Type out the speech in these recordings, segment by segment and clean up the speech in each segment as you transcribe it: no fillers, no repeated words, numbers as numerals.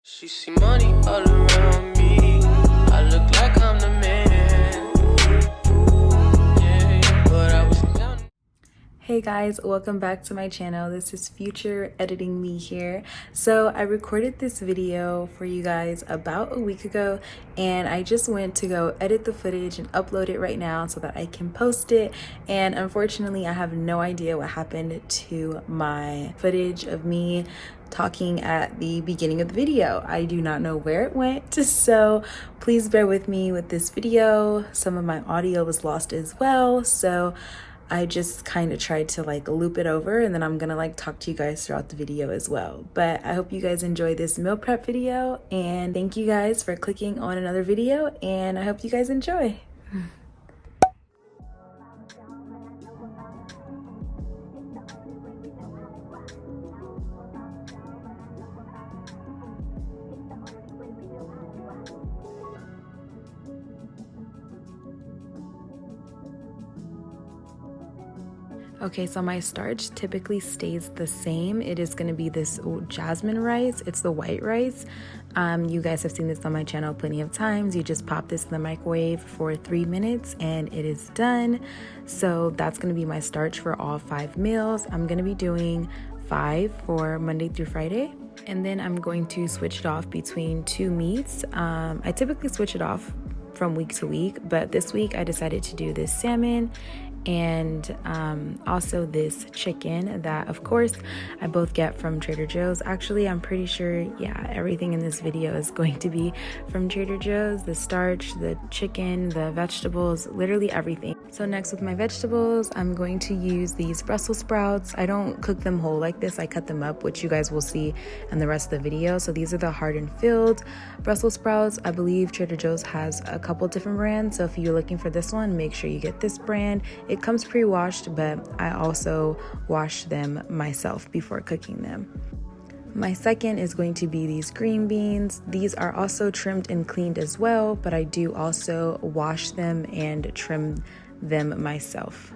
She see money all around me. I look like I'm the man. Yeah, but I was down. Hey guys, welcome back to my channel. This is Future Editing Me here. So I recorded this video for you guys about a week ago, and I just went to go edit the footage and upload it right now so that I can post it. And unfortunately, I have no idea what happened to my footage of me talking at the beginning of the video. I do not know where it went, so please bear with me with this video. Some of my audio was lost as well, so I just kind of tried to loop it over, and then I'm gonna talk to you guys throughout the video as well. But I hope you guys enjoy this meal prep video, and thank you guys for clicking on another video, and I hope you guys enjoy. Okay, so my starch typically stays the same. It is going to be this jasmine rice. It's the white rice. You guys have seen this on my channel plenty of times. You just pop this in the microwave for 3 minutes and it is done. So that's going to be my starch for all 5 meals. I'm going to be doing 5 for Monday through Friday. And then I'm going to switch it off between 2 meats. I typically switch it off from week to week, but this week I decided to do this salmon and also this chicken that of course I both get from Trader Joe's. Actually, I'm pretty sure, yeah, everything in this video is going to be from Trader Joe's. The starch, the chicken, the vegetables, literally everything. So next, with my vegetables, I'm going to use these Brussels sprouts. I don't cook them whole like this, I cut them up, which you guys will see in the rest of the video. So these are the hard and filled Brussels sprouts. I believe Trader Joe's has a couple different brands, so if you're looking for this one, make sure you get this brand. It comes pre-washed, but I also wash them myself before cooking them. My second is going to be these green beans. These are also trimmed and cleaned as well, but I do also wash them and trim them myself.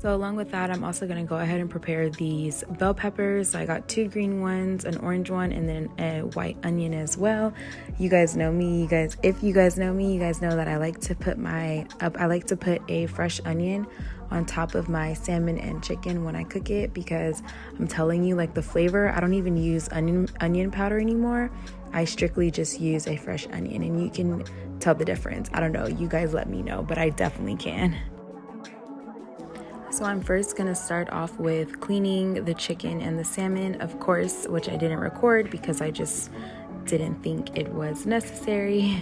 So along with that, I'm also going to go ahead and prepare these bell peppers. I got 2 green ones, an orange one, and then a white onion as well. You guys know me. If you guys know me, you guys know that I like to put a fresh onion on top of my salmon and chicken when I cook it, because I'm telling you, the flavor, I don't even use onion powder anymore. I strictly just use a fresh onion, and you can tell the difference. I don't know, you guys let me know, but I definitely can. So I'm first going to start off with cleaning the chicken and the salmon, of course, which I didn't record because I just didn't think it was necessary.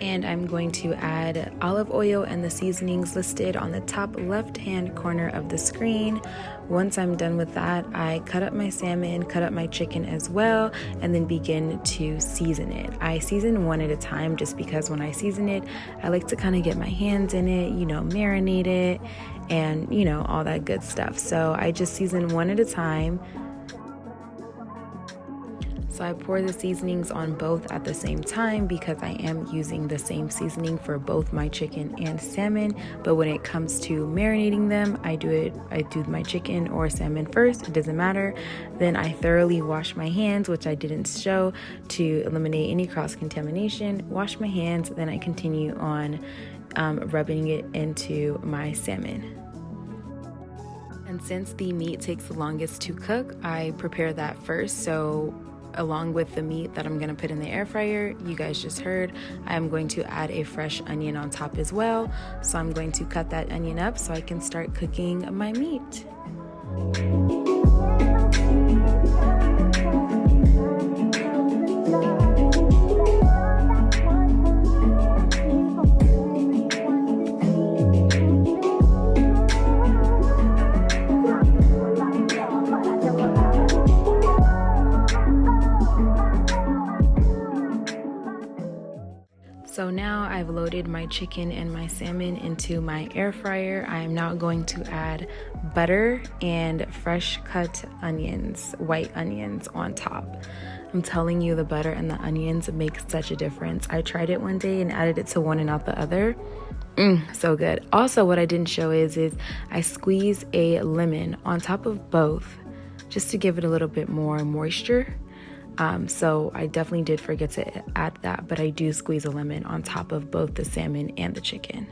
And I'm going to add olive oil and the seasonings listed on the top left-hand corner of the screen. Once I'm done with that, I cut up my salmon, cut up my chicken as well, and then begin to season it. I season one at a time just because when I season it, I like to kind of get my hands in it, marinate it, and all that good stuff. So I just season one at a time. So I pour the seasonings on both at the same time because I am using the same seasoning for both my chicken and salmon. But when it comes to marinating them, I do my chicken or salmon first, it doesn't matter. Then I thoroughly wash my hands, which I didn't show, to eliminate any cross-contamination. Wash my hands, then I continue on rubbing it into my salmon. And since the meat takes the longest to cook, I prepare that first. So along with the meat that I'm going to put in the air fryer, you guys just heard, I'm going to add a fresh onion on top as well. So I'm going to cut that onion up so I can start cooking my meat. So now I've loaded my chicken and my salmon into my air fryer. I am now going to add butter and fresh cut onions, white onions on top. I'm telling you, the butter and the onions make such a difference. I tried it one day and added it to one and not the other. So good. Also, what I didn't show is I squeeze a lemon on top of both just to give it a little bit more moisture. So I definitely did forget to add that, but I do squeeze a lemon on top of both the salmon and the chicken.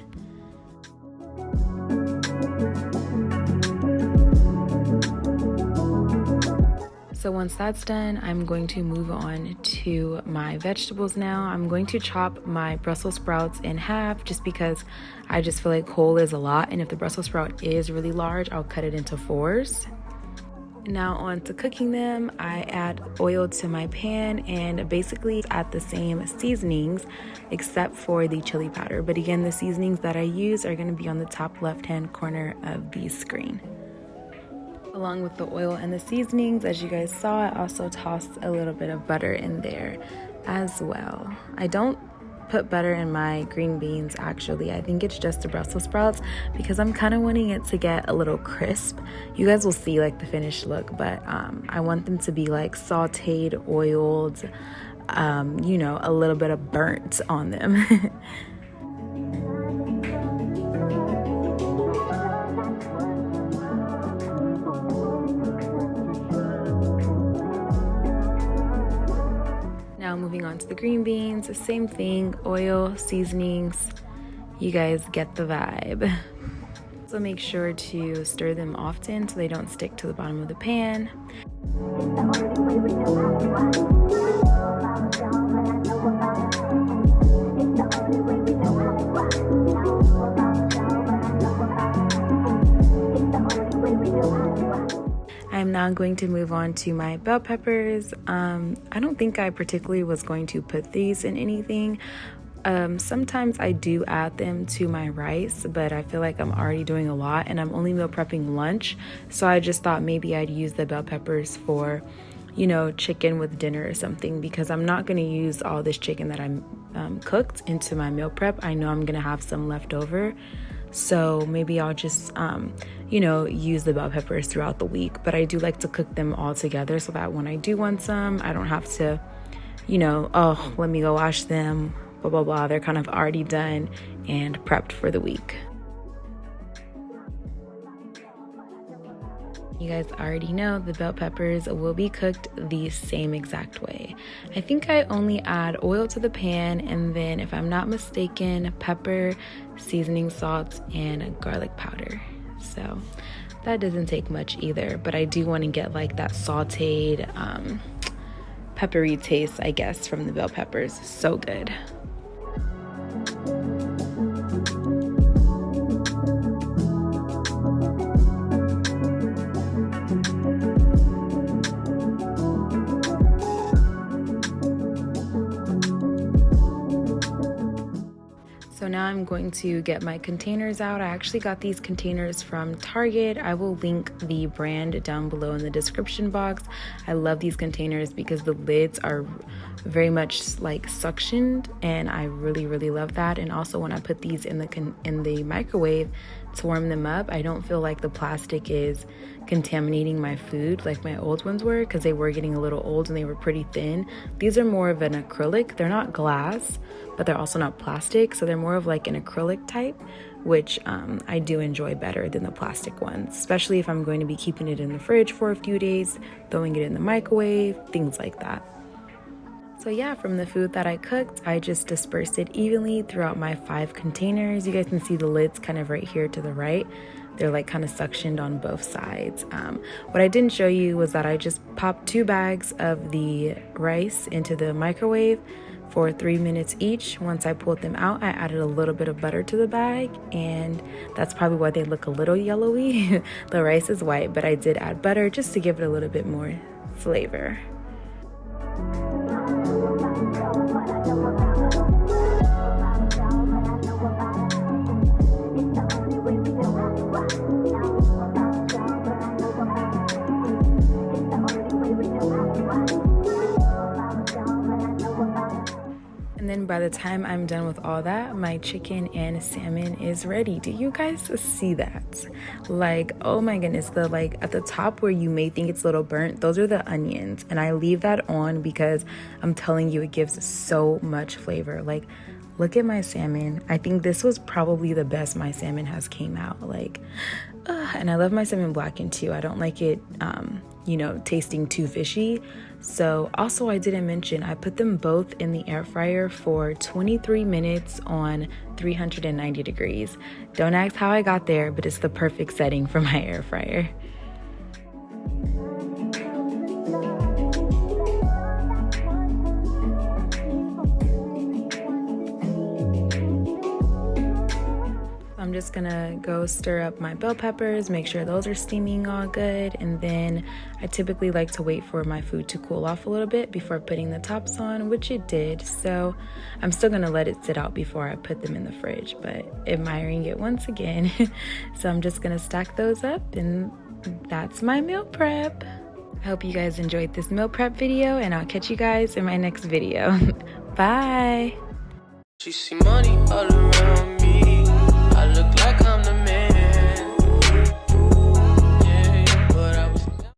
So once that's done, I'm going to move on to my vegetables now. I'm going to chop my Brussels sprouts in half just because I just feel like whole is a lot, and if the Brussels sprout is really large, I'll cut it into 4s. Now on to cooking them. I add oil to my pan and basically add the same seasonings except for the chili powder. But again, the seasonings that I use are going to be on the top left-hand corner of the screen. Along with the oil and the seasonings, as you guys saw, I also tossed a little bit of butter in there as well. I don't put butter in my green beans actually. I think it's just the Brussels sprouts because I'm kind of wanting it to get a little crisp. You guys will see like the finished look, but I want them to be like sauteed, oiled, you know, a little bit of burnt on them. Now moving on to the green beans, same thing, oil, seasonings, you guys get the vibe. So make sure to stir them often so they don't stick to the bottom of the pan. I'm now going to move on to my bell peppers. I don't think I particularly was going to put these in anything. Sometimes I do add them to my rice, but I feel like I'm already doing a lot and I'm only meal prepping lunch. So I just thought maybe I'd use the bell peppers for, you know, chicken with dinner or something, because I'm not going to use all this chicken that I'm cooked into my meal prep. I know I'm going to have some left over. So maybe I'll just, you know, use the bell peppers throughout the week. But I do like to cook them all together so that when I do want some, I don't have to, you know, oh, let me go wash them, blah, blah, blah. They're kind of already done and prepped for the week. You guys already know the bell peppers will be cooked the same exact way. I think I only add oil to the pan, and then if I'm not mistaken, pepper, seasoning salts, and garlic powder. So that doesn't take much either, but I do want to get like that sauteed, peppery taste, I guess, from the bell peppers. So good. So now I'm going to get my containers out. I actually got these containers from Target. I will link the brand down below in the description box. I love these containers because the lids are very much like suctioned, and I really, really love that. And also when I put these in the microwave to warm them up, I don't feel like the plastic is contaminating my food like my old ones were, because they were getting a little old and they were pretty thin. These are more of an acrylic. They're not glass, but they're also not plastic, so they're more of like an acrylic type, which I do enjoy better than the plastic ones, especially if I'm going to be keeping it in the fridge for a few days, throwing it in the microwave, things like that. So yeah, from the food that I cooked, I just dispersed it evenly throughout my 5 containers. You guys can see the lids kind of right here to the right. They're like kind of suctioned on both sides. What I didn't show you was that I just popped 2 bags of the rice into the microwave for 3 minutes each. Once I pulled them out, I added a little bit of butter to the bag, and that's probably why they look a little yellowy. The rice is white, but I did add butter just to give it a little bit more flavor. And then by the time I'm done with all that, my chicken and salmon is ready. Do you guys see that? Like, oh my goodness, the like at the top where you may think it's a little burnt, those are the onions. And I leave that on because I'm telling you, it gives so much flavor. Like, look at my salmon. I think this was probably the best my salmon has came out. Like, and I love my salmon blackened too. I don't like it you know, tasting too fishy. So also I didn't mention, I put them both in the air fryer for 23 minutes on 390 degrees. Don't ask how I got there, but it's the perfect setting for my air fryer. I'm just gonna go stir up my bell peppers, make sure those are steaming all good, and then I typically like to wait for my food to cool off a little bit before putting the tops on, which it did. So I'm still gonna let it sit out before I put them in the fridge, but admiring it once again. So I'm just gonna stack those up, and that's my meal prep. I hope you guys enjoyed this meal prep video, and I'll catch you guys in my next video. Bye. She see money all around me.